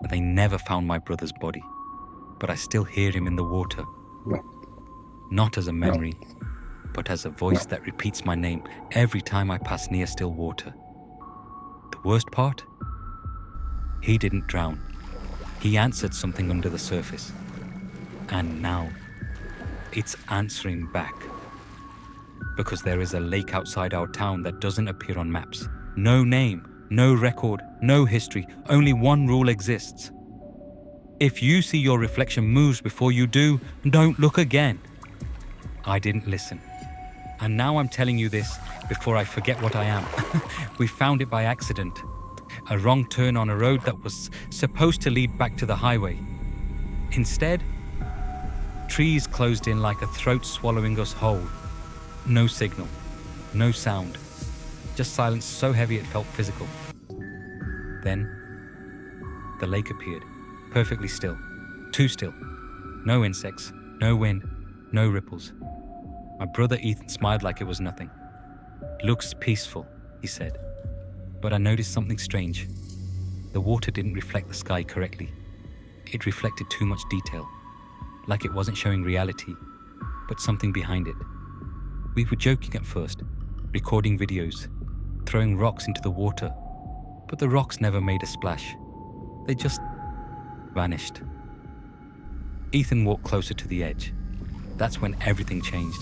They never found my brother's body, but I still hear him in the water. Not as a memory, but as a voice that repeats my name every time I pass near still water. The worst part? He didn't drown. He answered something under the surface. And now, it's answering back. Because there is a lake outside our town that doesn't appear on maps. No name, no record, no history, only one rule exists. If you see your reflection moves before you do, don't look again. I didn't listen. And now I'm telling you this before I forget what I am. We found it by accident. A wrong turn on a road that was supposed to lead back to the highway. Instead, trees closed in like a throat swallowing us whole. No signal, no sound, just silence so heavy it felt physical. Then, the lake appeared, perfectly still, too still. No insects, no wind, no ripples. My brother Ethan smiled like it was nothing. "Looks peaceful," he said. But I noticed something strange. The water didn't reflect the sky correctly. It reflected too much detail, like it wasn't showing reality, but something behind it. We were joking at first, recording videos, throwing rocks into the water, but the rocks never made a splash. They just vanished. Ethan walked closer to the edge. That's when everything changed.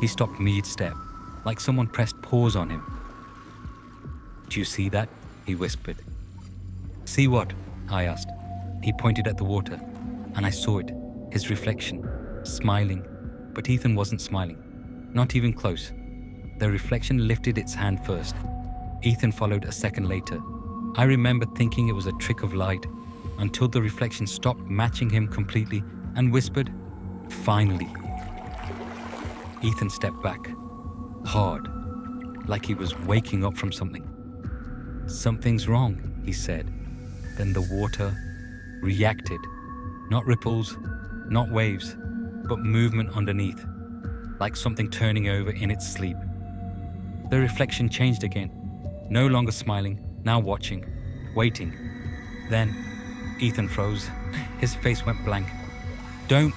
He stopped mid-step, like someone pressed pause on him. "Do you see that?" he whispered. "See what?" I asked. He pointed at the water, and I saw it, his reflection, smiling, but Ethan wasn't smiling, not even close. The reflection lifted its hand first. Ethan followed a second later. I remember thinking it was a trick of light, until the reflection stopped matching him completely and whispered, "Finally." Ethan stepped back, hard, like he was waking up from something. "Something's wrong," he said. Then the water reacted. Not ripples, not waves, but movement underneath, like something turning over in its sleep. The reflection changed again, no longer smiling, now watching, waiting. Then Ethan froze. His face went blank. "Don't,"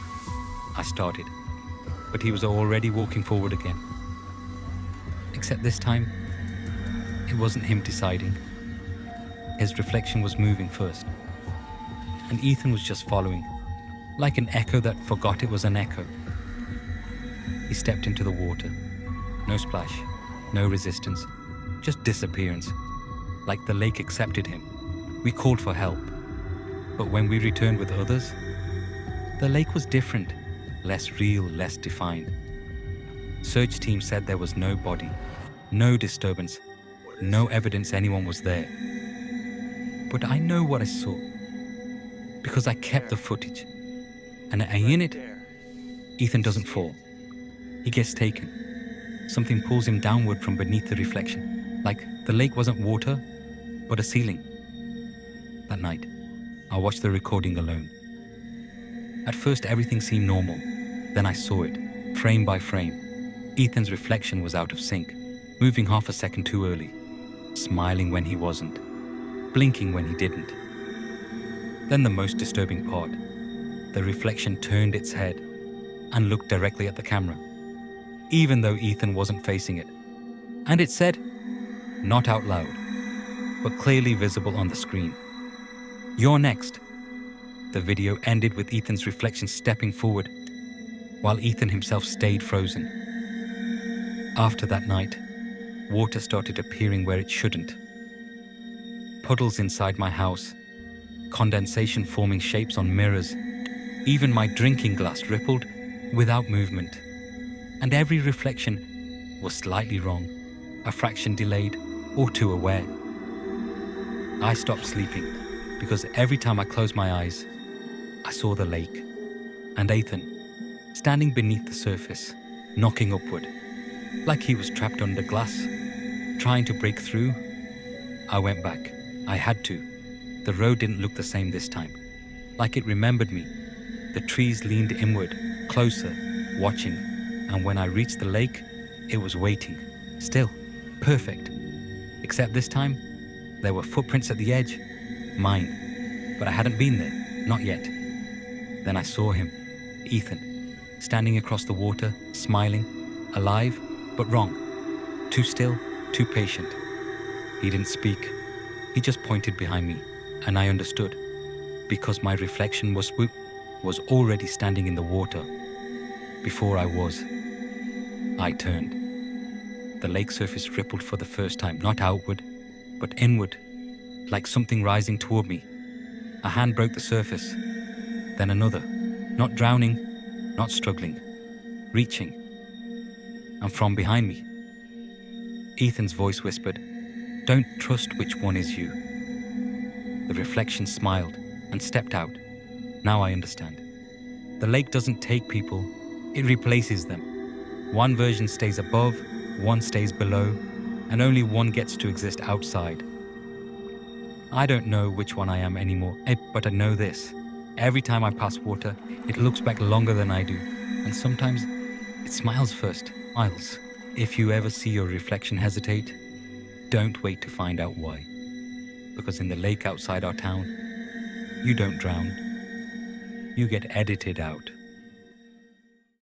I started, but he was already walking forward again. Except this time, it wasn't him deciding. His reflection was moving first, and Ethan was just following, like an echo that forgot it was an echo. He stepped into the water. No splash, no resistance, just disappearance, like the lake accepted him. We called for help, but when we returned with others, the lake was different, less real, less defined. Search team said there was no body, no disturbance, no evidence anyone was there. But I know what I saw, because I kept the footage. And in it, Ethan doesn't fall. He gets taken. Something pulls him downward from beneath the reflection, like the lake wasn't water, but a ceiling. That night, I watched the recording alone. At first, everything seemed normal. Then I saw it, frame by frame. Ethan's reflection was out of sync, moving half a second too early, smiling when he wasn't, blinking when he didn't. Then the most disturbing part, the reflection turned its head and looked directly at the camera, even though Ethan wasn't facing it. And it said, not out loud, but clearly visible on the screen, "You're next." The video ended with Ethan's reflection stepping forward, while Ethan himself stayed frozen. After that night, water started appearing where it shouldn't. Puddles inside my house, condensation forming shapes on mirrors. Even my drinking glass rippled without movement. And every reflection was slightly wrong, a fraction delayed, or too aware. I stopped sleeping because every time I closed my eyes, I saw the lake and Ethan standing beneath the surface, knocking upward, like he was trapped under glass, trying to break through. I went back. I had to. The road didn't look the same this time, like it remembered me. The trees leaned inward, closer, watching, and when I reached the lake, it was waiting, still, perfect. Except this time, there were footprints at the edge, mine. but I hadn't been there, not yet. Then I saw him, Ethan, standing across the water, smiling, alive, but wrong. Too still, too patient. He didn't speak. He just pointed behind me, and I understood. Because my reflection was already standing in the water. Before I turned. The lake surface rippled for the first time, not outward, but inward, like something rising toward me. A hand broke the surface, then another, not drowning, not struggling, reaching. And from behind me, Ethan's voice whispered, "Don't trust which one is you." The reflection smiled and stepped out. Now I understand. The lake doesn't take people, it replaces them. One version stays above, one stays below, and only one gets to exist outside. I don't know which one I am anymore, but I know this. Every time I pass water, it looks back longer than I do, and sometimes it smiles first. Smiles. If you ever see your reflection hesitate, don't wait to find out why. Because in the lake outside our town, you don't drown. You get edited out.